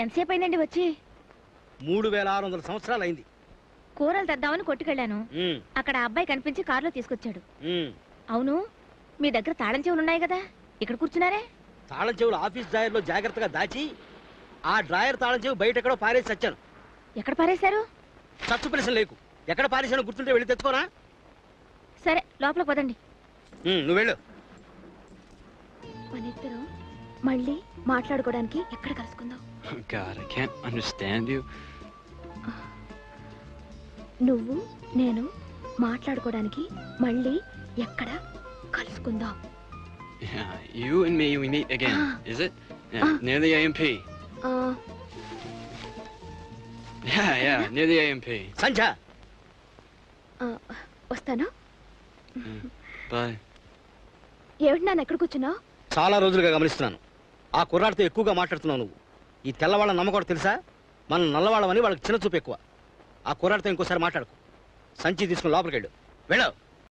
ఎంతసేపు అయిందండి వచ్చి? 3600 సంవత్సరాలు అయింది. కూరలు తెద్దామని కొట్టుకెళ్ళాను. అక్కడ అబ్బాయి కనిపించి కారులో తీసుకొచ్చాడు. అవును, మీ దగ్గర తాళం చెవులు ఉన్నాయి కదా, ఇక్కడ కూర్చున్నారే? తాళం చెవులు ఆఫీస్ డ్రాయర్ లో జాగ్రత్తగా దాచి ఆ డ్రాయర్ తాళం చెవి బయట ఎక్కడో పారేసి వచ్చాను. ఎక్కడ పారేశారు? చచ్చు ప్రశ్న లేకు. ఎక్కడ పారేసాను గుర్తుంటే వెళ్ళి తెచ్చుకోనా? సరే, లోపల పదండి. నువ్వు వెళ్ళు. మనిద్దరం మళ్ళీ మాట్లాడుకోవడానికి ఎక్కడ కలుసుకుందాం? God, I can't understand you. నువ్వు నేను మాట్లాడుకోవడానికి మళ్ళీ ఎక్కడ కలుసుకుందాం? Yeah, you and me, we meet again, is it? Yeah, near the AMP. Yeah, near the AMP. సంధ్య, వస్తాను. Bye. ఏమిటి నాన్న ఎక్కడ కూర్చున్నావు? చాలా రోజులుగా గమనిస్తున్నాను. ఆ కుర్రాడితో ఎక్కువగా మాట్లాడుతున్నావు నువ్వు. ఈ తెల్లవాళ్ళ నమ్మకం తెలుసా? మనం నల్లవాళ్ళమని వాళ్ళకి చిన్న చూపు ఎక్కువ. ఆ కుర్రాడితో ఇంకోసారి మాట్లాడుకో. సంచి తీసుకుని లోపలికి వెళ్ళు.